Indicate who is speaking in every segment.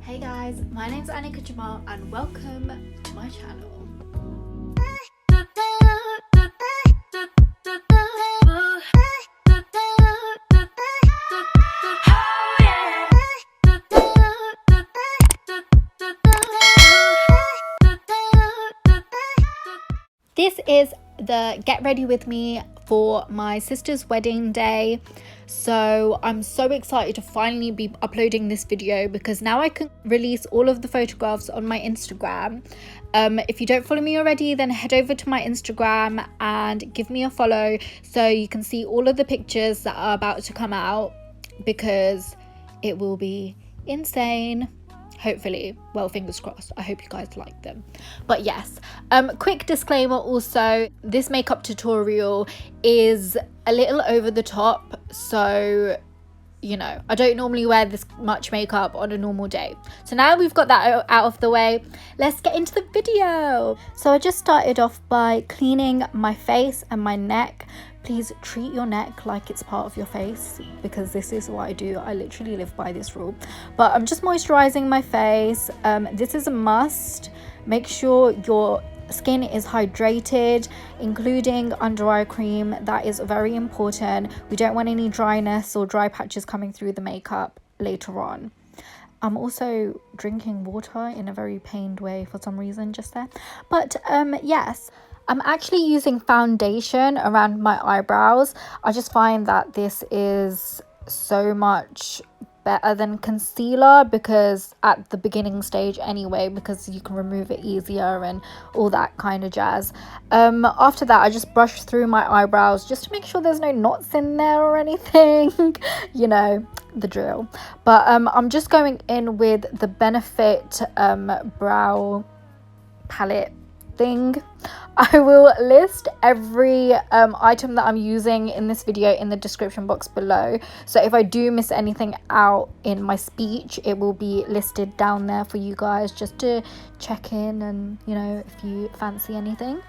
Speaker 1: Hey guys, my name's Anastasia and welcome to my channel. This is the get ready with me for my sister's wedding day. So I'm so excited to finally be uploading this video because now I can release all of the photographs on my Instagram. If you don't follow me already, then head over to my Instagram and give me a follow so you can see all of the pictures that are about to come out, because it will be insane. Hopefully, well, fingers crossed. I hope you guys like them. But yes, quick disclaimer also, this makeup tutorial is a little over the top, so you know, I don't normally wear this much makeup on a normal day. So now we've got that out of the way, let's get into the video. So I just started off by cleaning my face and my neck. Please treat your neck like it's part of your face, because this is what I do. I literally live by this rule. But I'm just moisturizing my face. This is a must. Make sure your skin is hydrated, including under eye cream. That is very important. We don't want any dryness or dry patches coming through the makeup later on. I'm also drinking water in a very pained way for some reason just there. But yes, I'm actually using foundation around my eyebrows. I just find that this is so much better than concealer, because at the beginning stage anyway, because you can remove it easier and all that kind of jazz. After that, I just brush through my eyebrows just to make sure there's no knots in there or anything. You know, the drill. But I'm just going in with the Benefit brow palette thing. I will list every item that I'm using in this video in the description box below, so if I do miss anything out in my speech, it will be listed down there for you guys just to check in, and you know, if you fancy anything.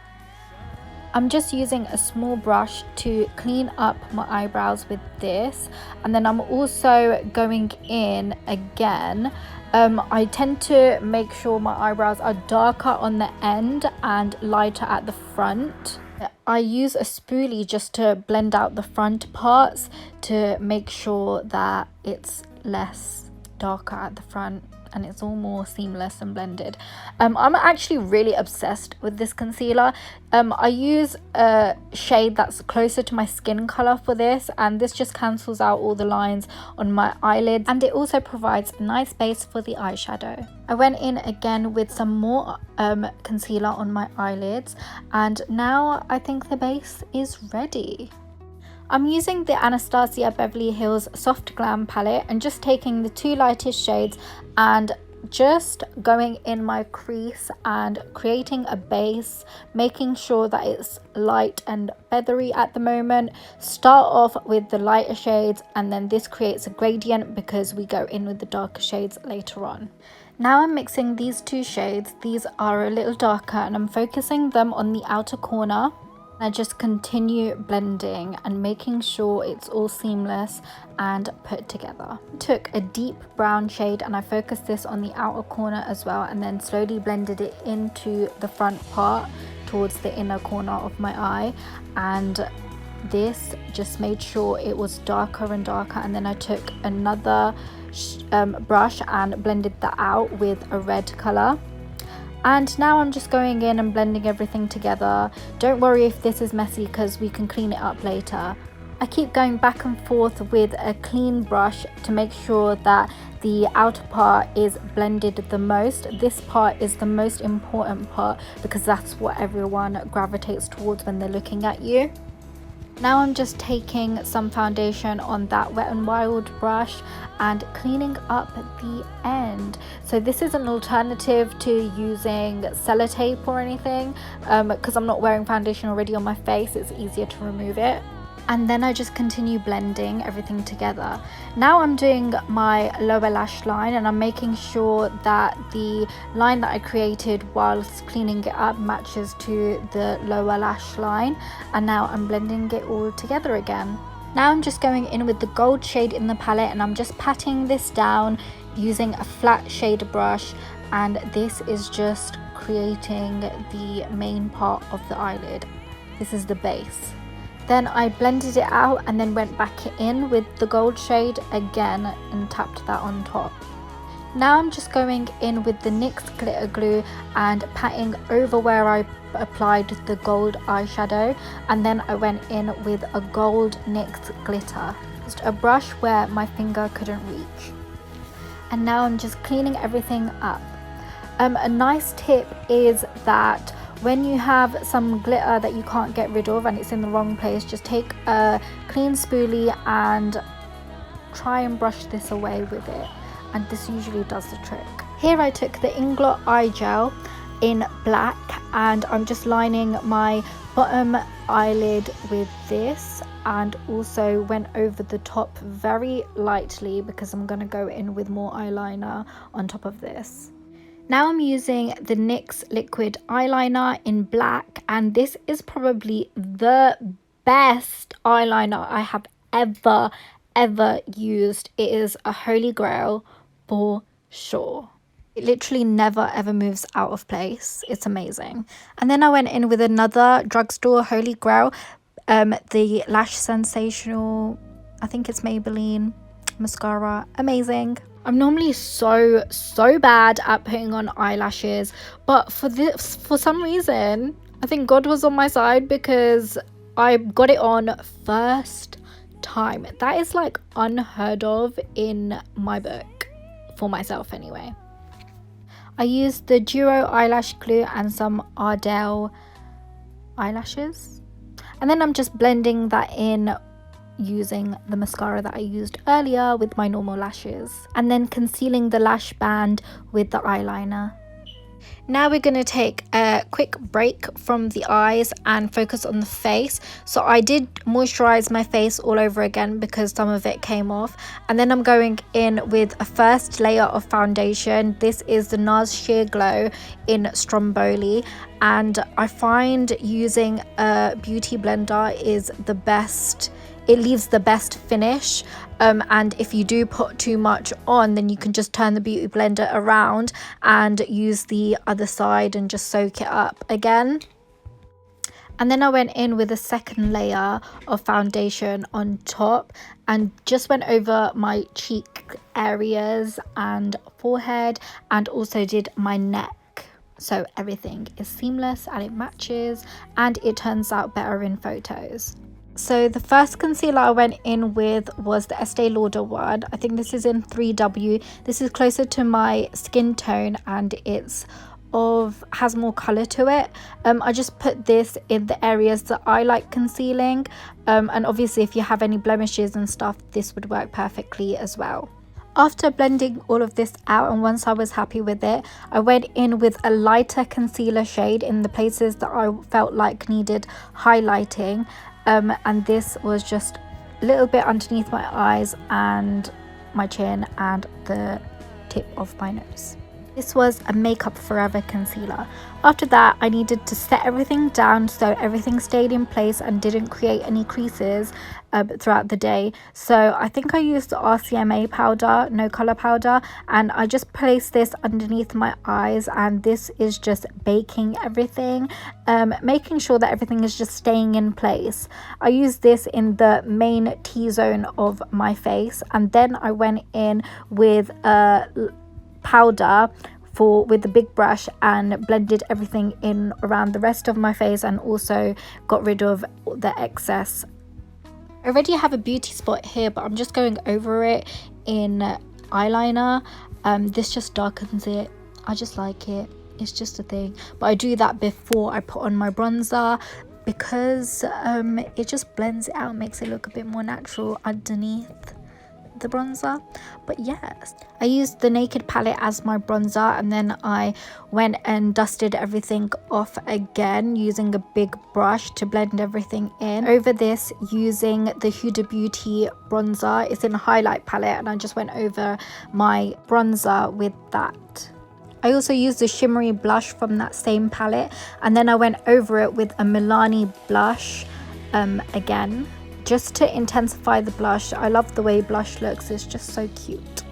Speaker 1: I'm just using a small brush to clean up my eyebrows with this, and then I'm also going in again. I tend to make sure my eyebrows are darker on the end and lighter at the front. I use a spoolie just to blend out the front parts to make sure that it's less darker at the front and it's all more seamless and blended. I'm actually really obsessed with this concealer. I use a shade that's closer to my skin color for this, and this just cancels out all the lines on my eyelids, and it also provides a nice base for the eyeshadow. I went in again with some more concealer on my eyelids, and now I think the base is ready. I'm using the Anastasia Beverly Hills Soft Glam palette and just taking the two lightest shades and just going in my crease and creating a base, making sure that it's light and feathery at the moment. Start off with the lighter shades, and then this creates a gradient because we go in with the darker shades later on. Now I'm mixing these two shades. These are a little darker and I'm focusing them on the outer corner. I just continue blending and making sure it's all seamless and put together. Took a deep brown shade and I focused this on the outer corner as well, and then slowly blended it into the front part towards the inner corner of my eye, and this just made sure it was darker and darker. And then I took another brush and blended that out with a red color. And now I'm just going in and blending everything together. Don't worry if this is messy because we can clean it up later. I keep going back and forth with a clean brush to make sure that the outer part is blended the most. This part is the most important part because that's what everyone gravitates towards when they're looking at you. Now I'm just taking some foundation on that Wet n Wild brush and cleaning up the end. So this is an alternative to using sellotape or anything, because I'm not wearing foundation already on my face, it's easier to remove it. And then I just continue blending everything together. Now I'm doing my lower lash line, and I'm making sure that the line that I created whilst cleaning it up matches to the lower lash line. And now I'm blending it all together again. Now I'm just going in with the gold shade in the palette, and I'm just patting this down using a flat shader brush, and this is just creating the main part of the eyelid. This is the base. Then I blended it out and then went back in with the gold shade again and tapped that on top. Now I'm just going in with the NYX glitter glue and patting over where I applied the gold eyeshadow, and then I went in with a gold NYX glitter. Just a brush where my finger couldn't reach. And now I'm just cleaning everything up. A nice tip is that when you have some glitter that you can't get rid of and it's in the wrong place, just take a clean spoolie and try and brush this away with it, and this usually does the trick. Here I took the Inglot eye gel in black and I'm just lining my bottom eyelid with this, and also went over the top very lightly because I'm going to go in with more eyeliner on top of this. Now I'm using the NYX liquid eyeliner in black, and this is probably the best eyeliner I have ever used. It is a holy grail for sure. It literally never ever moves out of place. It's amazing. And then I went in with another drugstore holy grail, the Lash Sensational, I think it's Maybeline mascara. Amazing. I'm normally so bad at putting on eyelashes, but for some reason I think God was on my side because I got it on first time. That is like unheard of in my book, for myself anyway. I used the Duo eyelash glue and some Ardell eyelashes, and then I'm just blending that in using the mascara that I used earlier with my normal lashes, and then concealing the lash band with the eyeliner. Now we're going to take a quick break from the eyes and focus on the face. So I did moisturize my face all over again because some of it came off, and then I'm going in with a first layer of foundation. This is the Nars Sheer Glow in Stromboli, and I find using a beauty blender is the best. It leaves the best finish, and if you do put too much on, then you can just turn the beauty blender around and use the other side and just soak it up again. And then I went in with a second layer of foundation on top and just went over my cheek areas and forehead, and also did my neck, so everything is seamless and it matches and it turns out better in photos. So the first concealer I went in with was the Estée Lauder one. I think this is in 3W. This is closer to my skin tone and has more color to it. I just put this in the areas that I like concealing, and obviously if you have any blemishes and stuff, this would work perfectly as well. After blending all of this out, and once I was happy with it, I went in with a lighter concealer shade in the places that I felt like needed highlighting. And this was just a little bit underneath my eyes and my chin and the tip of my nose. This was a Makeup Forever concealer. After that, I needed to set everything down so everything stayed in place and didn't create any creases throughout the day. So I think I used the Rcma powder, no color powder, and I just placed this underneath my eyes, and this is just baking everything, making sure that everything is just staying in place. I used this in the main T-zone of my face, and then I went in with a powder with the big brush and blended everything in around the rest of my face, and also got rid of the excess. I already have a beauty spot here, but I'm just going over it in eyeliner. This just darkens it. I just like it. It's just a thing, but I do that before I put on my bronzer because it just blends it out, makes it look a bit more natural underneath the bronzer. But yes, I used the Naked palette as my bronzer, and then I went and dusted everything off again using a big brush to blend everything in. Over this, using the Huda Beauty bronzer, it's in a highlight palette, and I just went over my bronzer with that. I also used the shimmery blush from that same palette, and then I went over it with a Milani blush again, just to intensify the blush. I love the way blush looks, it's just so cute.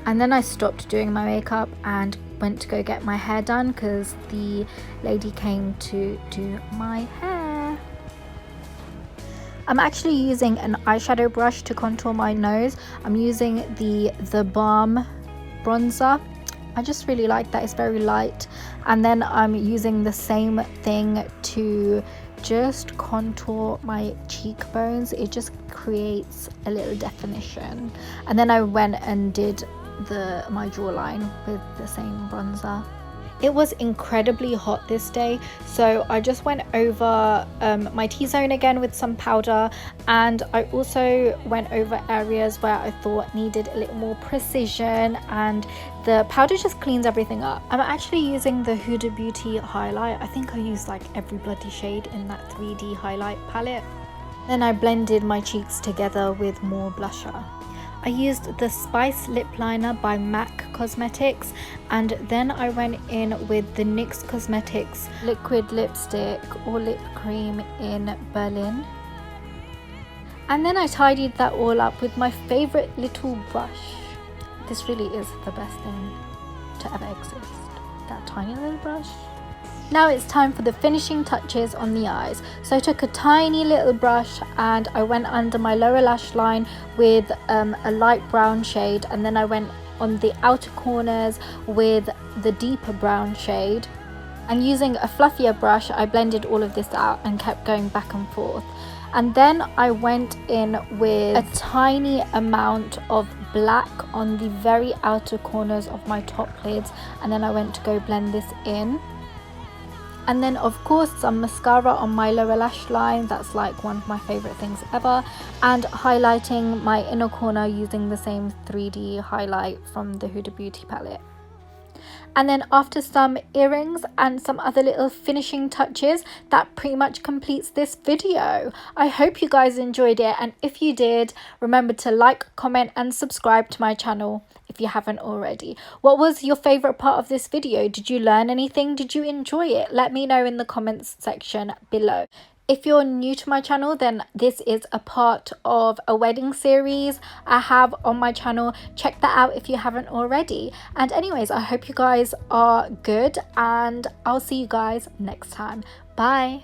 Speaker 1: And then I stopped doing my makeup and went to go get my hair done because the lady came to do my hair. I'm actually using an eyeshadow brush to contour my nose. I'm using the Balm bronzer. I just really like that, it's very light. And then I'm using the same thing to just contour my cheekbones. It just creates a little definition. And then I went and did my jawline with the same bronzer. It was incredibly hot this day, so I just went over my T-zone again with some powder, and I also went over areas where I thought needed a little more precision, and the powder just cleans everything up. I'm actually using the Huda Beauty highlight. I think I used like every bloody shade in that 3D highlight palette. Then I blended my cheeks together with more blusher. I used the Spice lip liner by MAC Cosmetics, and then I went in with the NYX Cosmetics liquid lipstick or lip cream in Berlin. And then I tidied that all up with my favorite little brush. This really is the best thing to ever exist, that tiny little brush. Now it's time for the finishing touches on the eyes. So I took a tiny little brush and I went under my lower lash line with a light brown shade, and then I went on the outer corners with the deeper brown shade. And using a fluffier brush, I blended all of this out and kept going back and forth. And then I went in with a tiny amount of black on the very outer corners of my top lids, and then I went to go blend this in. And then of course some mascara on my lower lash line. That's like one of my favorite things ever. And highlighting my inner corner using the same 3D highlight from the Huda Beauty palette. And then after some earrings and some other little finishing touches, that pretty much completes this video. I hope you guys enjoyed it, and if you did, remember to like, comment and subscribe to my channel if you haven't already. What was your favorite part of this video? Did you learn anything? Did you enjoy it? Let me know in the comments section below. If you're new to my channel, then this is a part of a wedding series I have on my channel. Check that out if you haven't already. And anyways, I hope you guys are good, and I'll see you guys next time. Bye.